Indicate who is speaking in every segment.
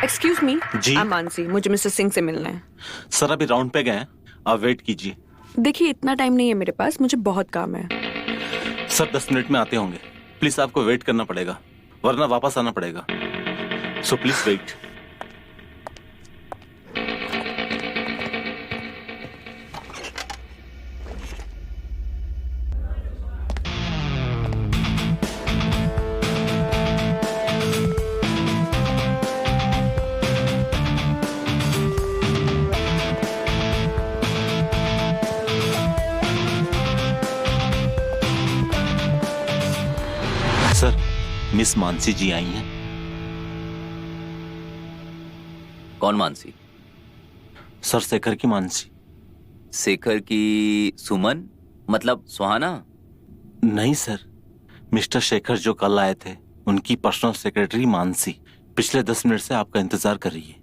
Speaker 1: Excuse me
Speaker 2: जी?
Speaker 1: मानसी, मुझे mister Singh से मिलना है।
Speaker 2: सर अभी राउंड पे गए हैं, आप वेट कीजिए।
Speaker 1: देखिए इतना टाइम नहीं है मेरे पास, मुझे बहुत काम है।
Speaker 2: सर 10 मिनट में आते होंगे। प्लीज आपको वेट करना पड़ेगा, वरना वापस आना पड़ेगा। So please wait. Sir miss Mansi ji आई हैं।
Speaker 3: कौन मानसी?
Speaker 2: सर शेखर की मानसी।
Speaker 3: शेखर की सुमन, मतलब सुहाना?
Speaker 2: नहीं सर, मिस्टर शेखर जो कल आए थे उनकी पर्सनल सेक्रेटरी मानसी पिछले 10 मिनट से आपका इंतजार कर रही है।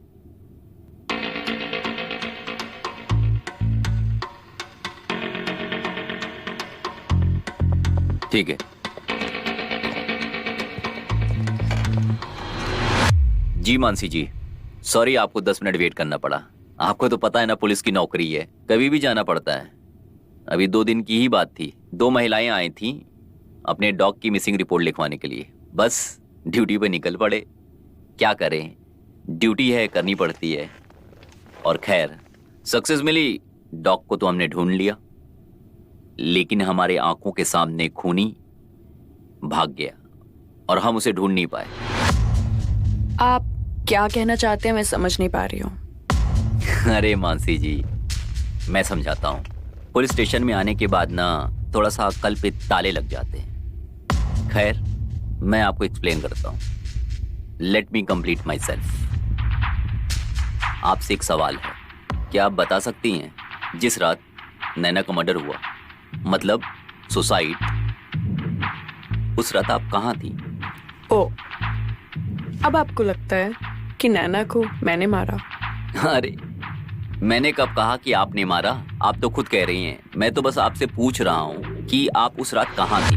Speaker 3: ठीक है। जी मानसी जी, सॉरी आपको 10 मिनट वेट करना पड़ा। आपको तो पता है ना, पुलिस की नौकरी है, कभी भी जाना पड़ता है। अभी 2 दिन की ही बात थी, 2 महिलाएं आई थीं अपने डॉग की मिसिंग रिपोर्ट लिखवाने के लिए। बस ड्यूटी पे निकल पड़े। क्या करें, ड्यूटी है, करनी पड़ती है। और खैर सक्सेस मिली। डॉग को तो हमने ढूंढ लिया, लेकिन हमारे आंखों के सामने खूनी भाग गया और हम उसे ढूंढ नहीं पाए।
Speaker 1: आप क्या कहना चाहते हैं मैं समझ नहीं पा रही हूँ।
Speaker 3: अरे मानसी जी, मैं समझाता हूँ। पुलिस स्टेशन में आने के बाद ना थोड़ा सा अक्ल पे ताले लग जाते हैं। खैर मैं आपको एक्सप्लेन करता हूँ। Let me complete my self. आपसे एक सवाल है, क्या आप बता सकती हैं जिस रात नैना का मर्डर हुआ, मतलब सुसाइड, उस रात आप कहाँ थी?
Speaker 1: ओ, अब आपको लगता है कि नैना को मैंने मारा?
Speaker 3: अरे मैंने कब कहा कि आपने मारा? आप तो खुद कह रही हैं। मैं तो बस आपसे पूछ रहा हूं कि आप उस रात कहाँ थी।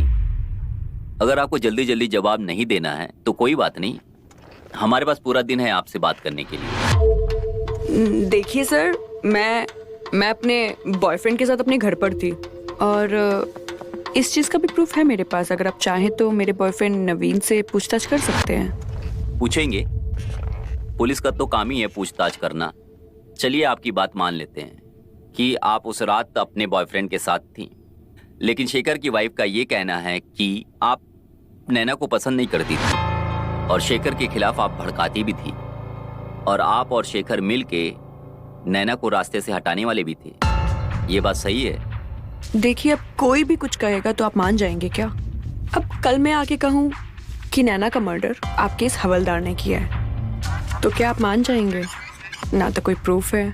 Speaker 3: अगर आपको जल्दी जल्दी जवाब नहीं देना है तो कोई बात नहीं, हमारे पास पूरा दिन है आपसे बात करने के लिए।
Speaker 1: देखिए सर, मैं अपने बॉयफ्रेंड के साथ अपने घर पर थी और इस चीज का भी प्रूफ है मेरे पास। अगर आप चाहें तो मेरे बॉयफ्रेंड नवीन से पूछताछ कर सकते हैं।
Speaker 3: पूछेंगे? पुलिस का तो काम ही है पूछताछ करना। चलिए आपकी बात मान लेते हैं कि आप उस रात अपने बॉयफ्रेंड के साथ थी, लेकिन शेखर की वाइफ का ये कहना है कि आप नैना को पसंद नहीं करती थी और शेखर के खिलाफ आप भड़काती भी थी, और आप और शेखर मिलके नैना को रास्ते से हटाने वाले भी थे। ये बात सही है?
Speaker 1: देखिए, अब कोई भी कुछ कहेगा तो आप मान जाएंगे क्या? अब कल मैं आके कहूँ कि नैना का मर्डर आपके इस हवलदार ने किया है, तो क्या आप मान जाएंगे? ना तो कोई प्रूफ है,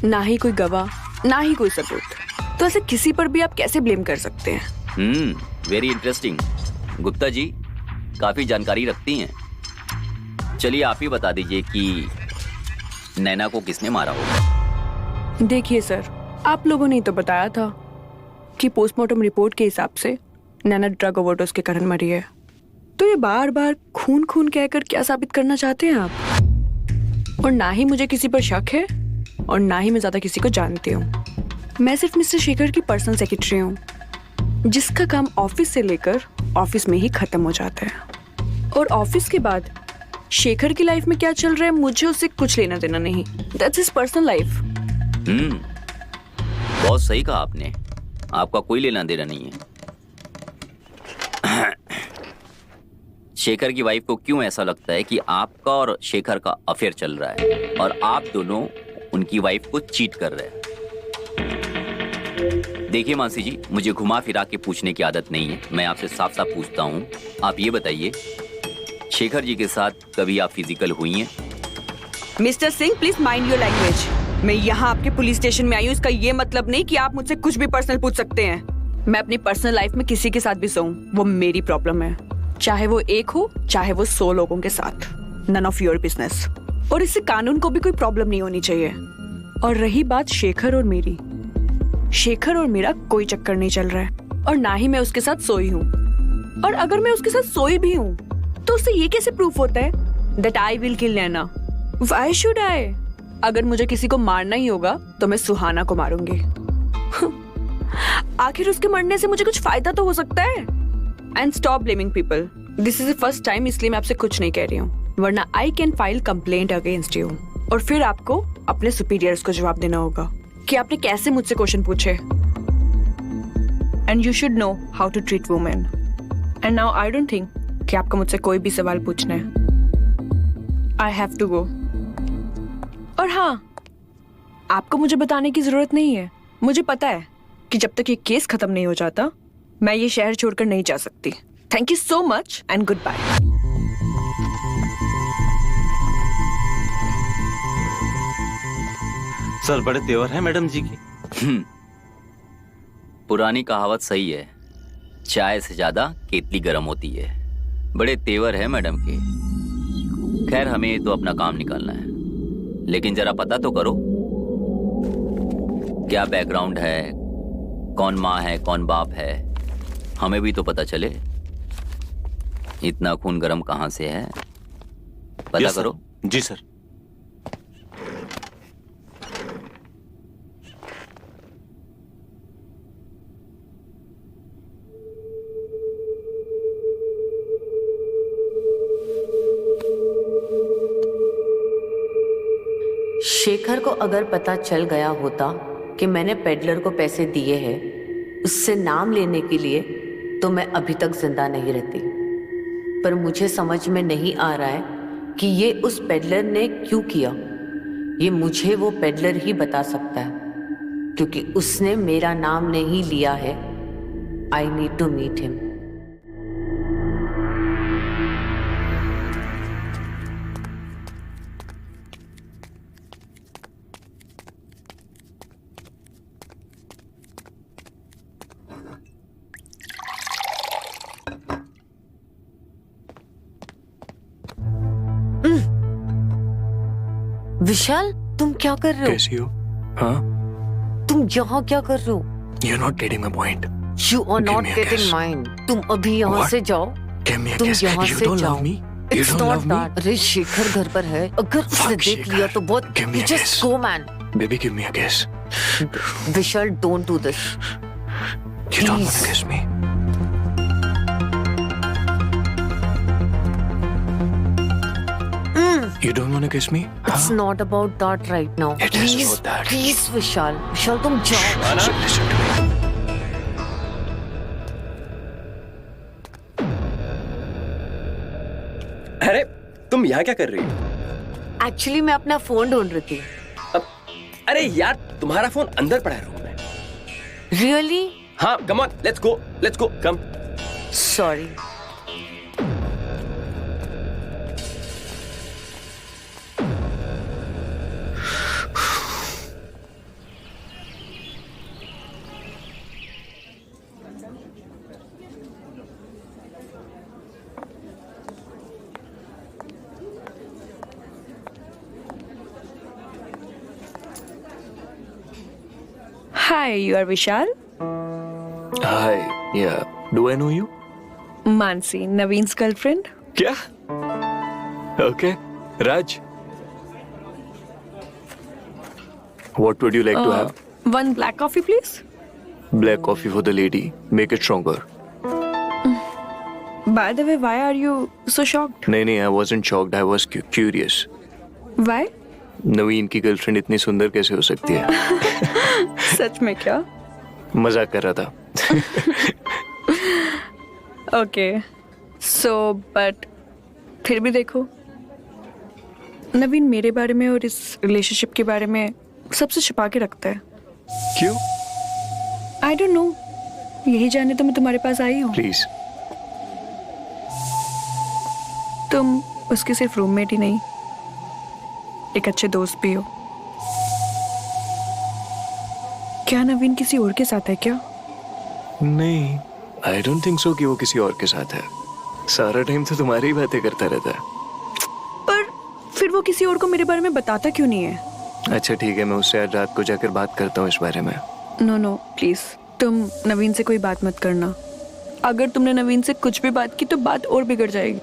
Speaker 1: ना ही कोई गवाह, ना ही कोई सबूत। तो ऐसे किसी पर भी आप कैसे ब्लेम कर सकते हैं?
Speaker 3: Very interesting. गुप्ता जी काफी जानकारी रखती हैं। चलिए आप ही बता दीजिए कि नैना को किसने मारा होगा।
Speaker 1: देखिए सर, आप लोगों ने तो बताया था कि पोस्टमार्टम रिपोर्ट के हिसाब से नैना ड्रग ओवरडोज के कारण मरी है। तो ये बार बार खून खून कहकर क्या साबित करना चाहते हैं आप? और ना ही मुझे किसी पर शक है और ना ही मैं ज्यादा किसी को जानती हूँ। मैं सिर्फ मिस्टर शेखर की पर्सनल सेक्रेटरी हूँ, जिसका काम ऑफिस से लेकर ऑफिस में ही खत्म हो जाता है। और ऑफिस के बाद शेखर की लाइफ में क्या चल रहा है मुझे उससे कुछ लेना देना नहीं। That's his personal life.
Speaker 3: बहुत सही कहा आपने, आपका कोई लेना देना नहीं है। शेखर की वाइफ को क्यों ऐसा लगता है कि आपका और शेखर का अफेयर चल रहा है और आप दोनों उनकी वाइफ को चीट कर रहे हैं? देखिए मानसी जी, मुझे घुमा फिरा के पूछने की आदत नहीं है। मैं आपसे साफ साफ पूछता हूँ। आप ये बताइए, शेखर जी के साथ कभी आप फिजिकल हुई हैं?
Speaker 1: Mister Singh, please mind your language. मैं यहाँ आपके पुलिस स्टेशन में आई हूँ, इसका ये मतलब नहीं कि आप मुझसे कुछ भी पर्सनल पूछ सकते हैं। मैं अपनी पर्सनल लाइफ में किसी के साथ भी सोऊं, वो मेरी प्रॉब्लम है। चाहे वो एक हो, चाहे वो 100 लोगों के साथ, नन ऑफ योर बिजनेस। और इससे कानून को भी कोई प्रॉब्लम नहीं होनी चाहिए। और रही बात शेखर और मेरी, शेखर और मेरा कोई चक्कर नहीं चल रहा है और ना ही मैं उसके साथ सोई हूँ। और अगर मैं उसके साथ सोई भी हूँ तो उससे ये कैसे प्रूफ होता है that I will kill Naina? Why should I? अगर मुझे किसी को मारना ही होगा तो मैं सुहाना को मारूंगी। आखिर उसके मरने से मुझे कुछ फायदा तो हो सकता है। And stop blaming people. This is the first time, इसलिए मैं आपसे कुछ नहीं कह रही हूँ, वरना I can file complaint against you. और फिर आपको अपने सुपीरियर्स को जवाब देना होगा कि आपने कैसे मुझसे क्वेश्चन पूछे। And you should know how to treat women. And now I don't think कि आपको मुझसे कोई भी सवाल पूछना है। I have to go. और हाँ, आपको मुझे बताने की जरूरत नहीं है। मुझे पता है कि जब तक ये केस खत्म नहीं हो जाता मैं ये शहर छोड़कर नहीं जा सकती। Thank you so much and good bye.
Speaker 2: Sir बड़े तेवर हैं मैडम जी की।
Speaker 3: पुरानी कहावत सही है, चाय से ज्यादा केतली गर्म होती है। बड़े तेवर है मैडम के। खैर हमें तो अपना काम निकालना है, लेकिन जरा पता तो करो क्या बैकग्राउंड है, कौन माँ है कौन बाप है, हमें भी तो पता चले। इतना खून गर्म कहाँ से है, पता
Speaker 2: यस,
Speaker 3: करो।
Speaker 2: सर। जी सर।
Speaker 4: शेखर को अगर पता चल गया होता कि मैंने पेडलर को पैसे दिए हैं उससे नाम लेने के लिए, तो मैं अभी तक जिंदा नहीं रहती। पर मुझे समझ में नहीं आ रहा है कि ये उस पेडलर ने क्यों किया। ये मुझे वो पेडलर ही बता सकता है, क्योंकि उसने मेरा नाम नहीं लिया है। I need to meet him. Vishal, तुम क्या कर रहे हो?
Speaker 5: कैसी हो? हाँ?
Speaker 4: तुम यहाँ क्या कर रहे हो?
Speaker 5: You're not getting my point.
Speaker 4: You are
Speaker 5: Give
Speaker 4: not
Speaker 5: me a
Speaker 4: getting
Speaker 5: guess.
Speaker 4: mine. तुम अभी यहाँ
Speaker 5: What?
Speaker 4: से जाओ।
Speaker 5: Give me a
Speaker 4: तुम
Speaker 5: guess.
Speaker 4: यहाँ
Speaker 5: You
Speaker 4: से
Speaker 5: don't
Speaker 4: जाओ।
Speaker 5: love me? You
Speaker 4: It's
Speaker 5: don't
Speaker 4: not
Speaker 5: love me?
Speaker 4: that. अरे शेखर घर पर है, अगर उसने
Speaker 5: Fuck
Speaker 4: देख लिया
Speaker 5: शेखर.
Speaker 4: तो बहुत।
Speaker 5: Give me
Speaker 4: You
Speaker 5: a
Speaker 4: just
Speaker 5: guess.
Speaker 4: go, man.
Speaker 5: Baby, give me a guess.
Speaker 4: Vishal, don't do this.
Speaker 5: You don't want
Speaker 4: Please.
Speaker 5: to kiss me? You don't want to kiss me?
Speaker 4: It's not about that right now.
Speaker 5: It is
Speaker 4: Please,
Speaker 5: about that.
Speaker 4: please, Vishal. Vishal, तुम जाओ।
Speaker 5: Listen to me.
Speaker 6: अरे तुम यहाँ क्या कर रही हो?
Speaker 4: Actually, मैं अपना फोन ढूंढ रही थी।
Speaker 6: अरे यार तुम्हारा फोन अंदर पड़ा है रूम में।
Speaker 4: Really?
Speaker 6: हाँ come on, let's go come.
Speaker 4: Sorry.
Speaker 1: Hi, you are Vishal?
Speaker 5: Hi. Yeah. Do I know you?
Speaker 1: Mansi, Naveen's girlfriend?
Speaker 5: क्या? Okay. Raj. What would you like to have?
Speaker 1: One black coffee, please.
Speaker 5: Black coffee for the lady. Make it stronger.
Speaker 1: By the way, why are you so shocked?
Speaker 5: नहीं, I wasn't shocked. I was curious.
Speaker 1: Why?
Speaker 5: नवीन की girlfriend इतनी सुंदर कैसे हो सकती है?
Speaker 1: सच में क्या?
Speaker 5: मजाक कर रहा था।
Speaker 1: ओके, सो बट फिर भी देखो, नवीन मेरे बारे में और इस रिलेशनशिप के बारे में सबसे छुपा के रखता है।
Speaker 5: क्यों?
Speaker 1: आई डोंट नो, यही जानने तो मैं तुम्हारे पास आई हूँ।
Speaker 5: प्लीज।
Speaker 1: तुम उसके सिर्फ रूममेट ही नहीं, एक अच्छे दोस्त भी हो। क्या नवीन किसी और के साथ है क्या?
Speaker 5: नहीं, आई डोंट थिंक सो कि वो किसी और के साथ है। सारा टाइम तो तुम्हारी ही बातें करता रहता है।
Speaker 1: पर फिर वो किसी और को मेरे बारे में बताता क्यों नहीं है?
Speaker 5: अच्छा ठीक है, मैं उससे आज रात को जाकर बात करता हूँ इस बारे में।
Speaker 1: नो प्लीज, तुम नवीन से कोई बात मत करना। अगर तुमने नवीन से कुछ भी बात की तो बात और बिगड़ जाएगी।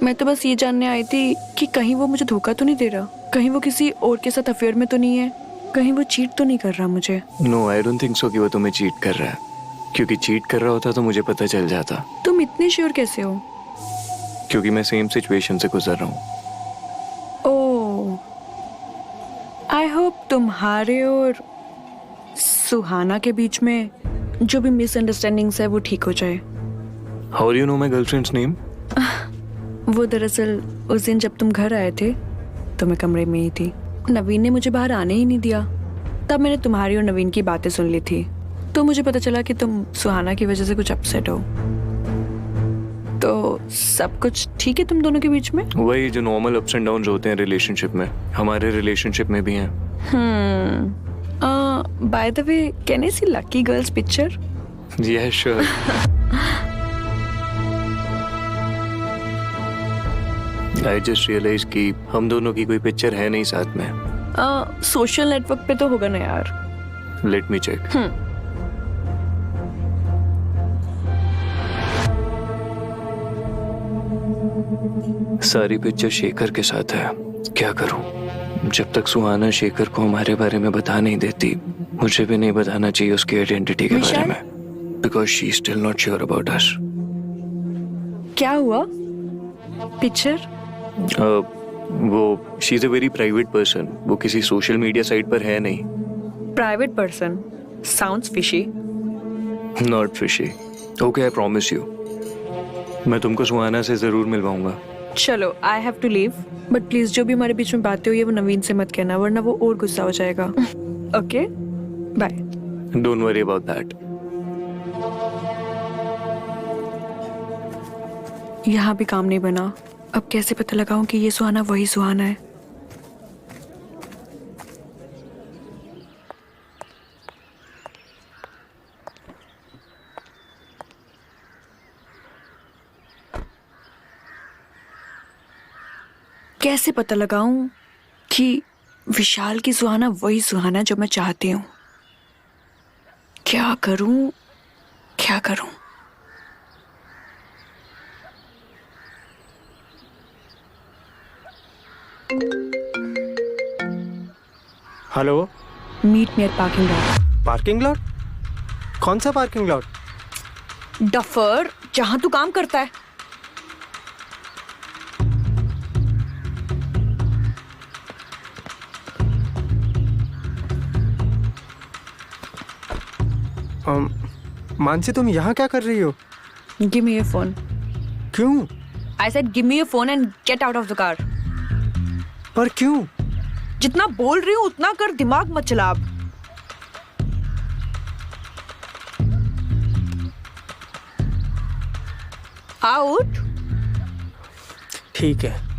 Speaker 1: मैं तो बस ये जानने आई थी कि कहीं वो मुझे धोखा तो नहीं दे रहा। कहीं वो किसी और के साथ अफेयर में तो नहीं है? कहीं वो चीट तो नहीं कर रहा मुझे?
Speaker 5: No, I don't think so कि वो तुम्हें चीट कर रहा है, क्योंकि चीट कर रहा होता तो मुझे पता चल जाता।
Speaker 1: तुम इतने श्योर कैसे हो?
Speaker 5: क्योंकि मैं सेम सिचुएशन से गुजर रहा हूँ।
Speaker 1: ओह, आई होप तुम्हारे और सुहाना के बीच में जो भी मिसअंडरस्टैंडिंग्स है वो ठीक हो जाए।
Speaker 5: How do you know my girlfriends name?
Speaker 1: वो दरअसल उस दिन जब तुम घर आए थे तो मैं कमरे में ही थी। नवीन ने मुझे बाहर आने ही नहीं दिया। तब मैंने तुम्हारी और नवीन की बातें सुन ली थी, तो मुझे पता चला कि तुम सुहाना की वजह से कुछ अपसेट हो। तो सब कुछ ठीक है तुम दोनों के बीच में?
Speaker 5: वही जो नॉर्मल अप्स एंड डाउन्स होते हैं रिलेशनशिप में, हमारे रिलेशनशिप में भी हैं।
Speaker 1: By the way, can I see lucky girl's picture?
Speaker 5: Yeah, sure. I just realized कि हम दोनों की कोई पिक्चर है नहीं साथ में।
Speaker 1: सोशल नेटवर्क पे तो होगा ना यार।
Speaker 5: Let me check. सारी पिक्चर शेखर के साथ है। क्या करूं? जब तक सुहाना शेखर को हमारे बारे में बता नहीं देती, मुझे भी नहीं बताना चाहिए उसकी आइडेंटिटी के बारे में, because she is still not sure about us.
Speaker 1: क्या हुआ? पिक्चर?
Speaker 5: वो she is a very private person. वो किसी सोशल मीडिया साइट पर है नहीं।
Speaker 1: Private person sounds fishy.
Speaker 5: Not fishy. Okay, I promise you, मैं तुमको सुहाना से जरूर मिलवाऊंगा।
Speaker 1: चलो, I have to leave, but please जो भी हमारे बीच में बातें हुई है वो नवीन से मत कहना, वरना वो और गुस्सा हो जाएगा। Okay, bye.
Speaker 5: Don't worry about that.
Speaker 1: यहाँ भी काम नहीं बना। अब कैसे पता लगाऊं कि ये सुहाना वही सुहाना है? कैसे पता लगाऊं कि विशाल की सुहाना वही सुहाना जो मैं चाहती हूँ? क्या करूं, क्या करूं?
Speaker 7: Hello,
Speaker 1: meet me at parking lot.
Speaker 7: Parking lot? कौन सा पार्किंग लॉट?
Speaker 1: डफर, जहां तू काम करता है।
Speaker 7: मानसी, तुम यहाँ क्या कर रही हो?
Speaker 1: Give me your phone.
Speaker 7: क्यों?
Speaker 1: I said give me your phone and get out of the car.
Speaker 7: पर क्यों?
Speaker 1: जितना बोल रही हूँ उतना कर, दिमाग मत चला अब। आउट।
Speaker 7: ठीक है।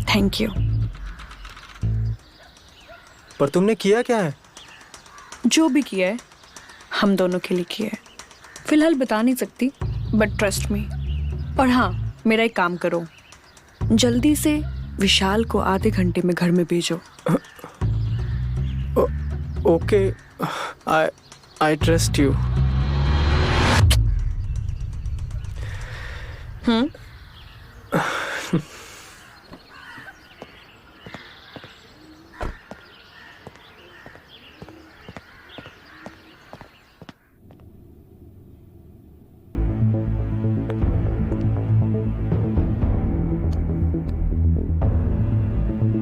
Speaker 1: Thank you.
Speaker 7: पर तुमने किया क्या है?
Speaker 1: जो भी किया है हम दोनों के लिए किया है। फिलहाल बता नहीं सकती, बट ट्रस्ट मी। और हाँ, मेरा एक काम करो, जल्दी से विशाल को आधे घंटे में घर में भेजो।
Speaker 7: Okay, I trust you.